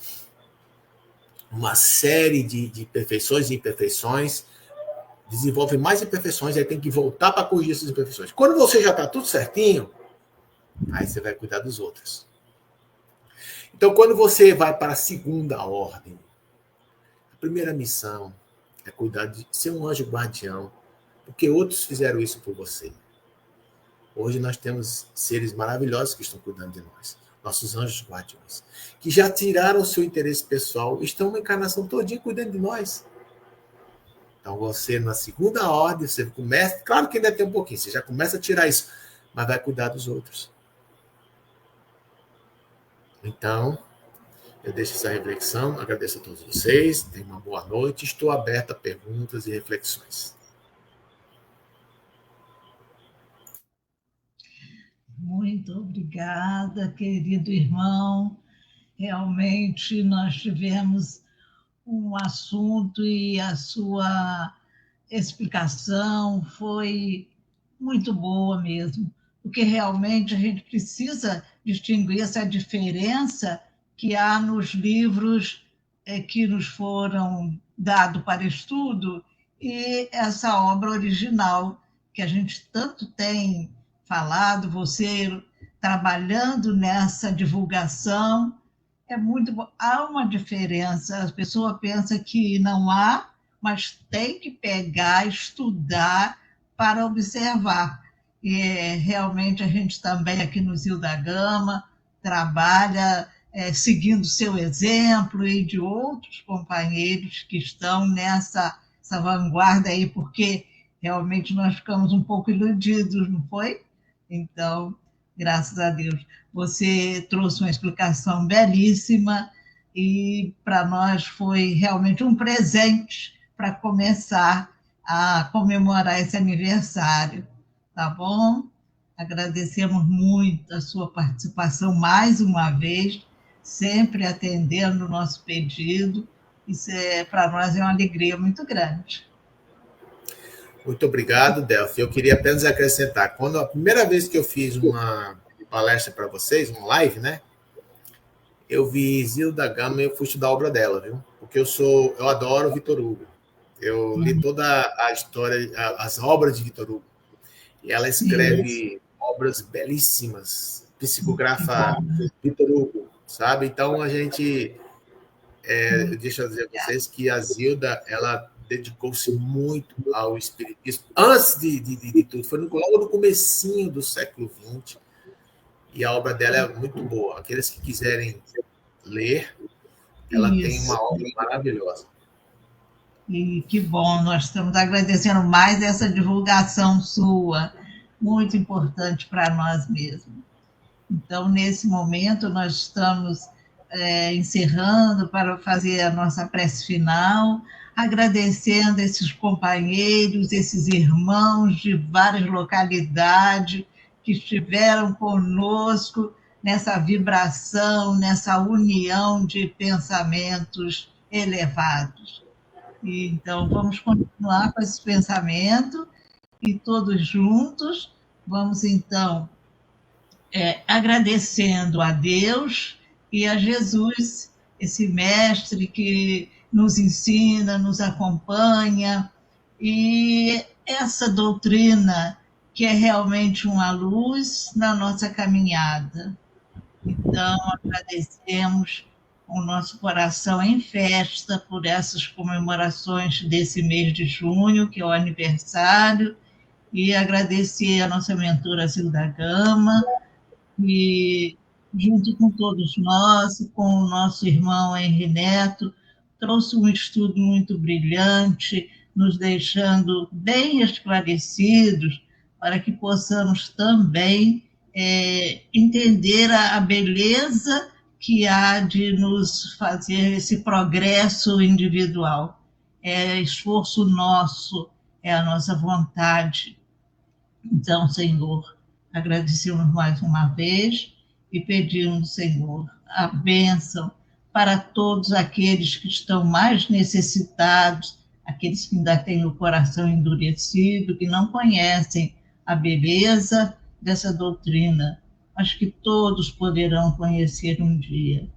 uma série de perfeições e imperfeições, desenvolve mais imperfeições, aí tem que voltar para corrigir essas imperfeições. Quando você já está tudo certinho, aí você vai cuidar dos outros. Então, quando você vai para a segunda ordem, a primeira missão é cuidar de ser um anjo guardião, porque outros fizeram isso por você. Hoje nós temos seres maravilhosos que estão cuidando de nós, nossos anjos guardiões, que já tiraram o seu interesse pessoal, estão uma encarnação todinha cuidando de nós. Então, você, na segunda ordem, você começa, claro que ainda tem um pouquinho, você já começa a tirar isso, mas vai cuidar dos outros. Então, eu deixo essa reflexão, agradeço a todos vocês, tenham uma boa noite, estou aberto a perguntas e reflexões. Muito obrigada, querido irmão. Realmente nós tivemos um assunto e a sua explicação foi muito boa mesmo, porque realmente a gente precisa distinguir essa diferença que há nos livros que nos foram dados para estudo e essa obra original que a gente tanto tem falado, você trabalhando nessa divulgação, é muito bom. Há uma diferença, a pessoa pensa que não há, mas tem que pegar, estudar para observar. E realmente a gente também aqui no Zil da Gama trabalha seguindo seu exemplo e de outros companheiros que estão nessa vanguarda aí, porque realmente nós ficamos um pouco iludidos, não foi? Então, graças a Deus, você trouxe uma explicação belíssima e para nós foi realmente um presente para começar a comemorar esse aniversário, tá bom? Agradecemos muito a sua participação mais uma vez. sempre atendendo o nosso pedido. Isso para nós é uma alegria muito grande. Muito obrigado, Delphi. Eu queria apenas acrescentar, quando a primeira vez que eu fiz uma palestra para vocês, uma live, né? Eu vi Zilda Gama e eu fui estudar a obra dela, viu? Porque eu adoro Vitor Hugo. Eu li toda a história, as obras de Vitor Hugo. E ela escreve obras belíssimas, psicografa Vitor Hugo, sabe? Então, a gente... deixa eu dizer a vocês que a Zilda, ela dedicou-se muito ao espiritismo. Antes de tudo, foi logo no comecinho do século XX. E a obra dela é muito boa. Aqueles que quiserem ler, ela tem uma obra maravilhosa. E que bom, nós estamos agradecendo mais essa divulgação sua, muito importante para nós mesmos. Então, nesse momento, nós estamos encerrando para fazer a nossa prece final, agradecendo esses companheiros, esses irmãos de várias localidades que estiveram conosco nessa vibração, nessa união de pensamentos elevados. Então, vamos continuar com esse pensamento e todos juntos vamos, então, agradecendo a Deus e a Jesus, esse mestre que nos ensina, nos acompanha, e essa doutrina que é realmente uma luz na nossa caminhada. Então, agradecemos o nosso coração em festa por essas comemorações desse mês de junho, que é o aniversário, e agradecer a nossa mentora Zilda Gama, e junto com todos nós, com o nosso irmão Henri Neto, trouxe um estudo muito brilhante, nos deixando bem esclarecidos para que possamos também entender a beleza que há de nos fazer esse progresso individual. É esforço nosso, é a nossa vontade. Então, Senhor, agradecemos mais uma vez e pedimos, Senhor, a bênção para todos aqueles que estão mais necessitados, aqueles que ainda têm o coração endurecido, que não conhecem a beleza dessa doutrina, mas que todos poderão conhecer um dia.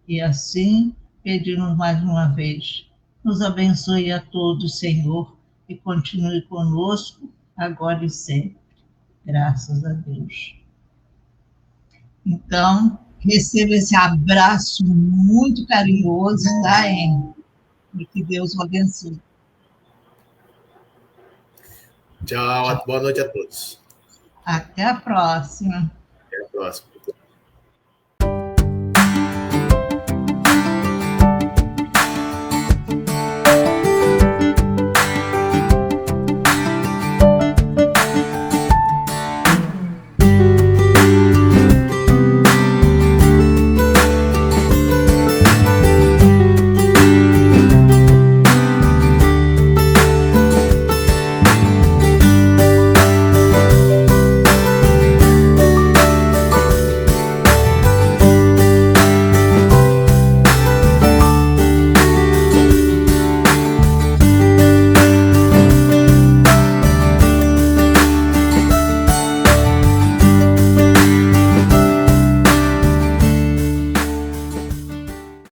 E assim, pedimos mais uma vez, nos abençoe a todos, Senhor, e continue conosco, agora e sempre. Graças a Deus. Então, receba esse abraço muito carinhoso, tá, Henri? E que Deus o abençoe. Tchau, boa noite a todos. Até a próxima. Até a próxima.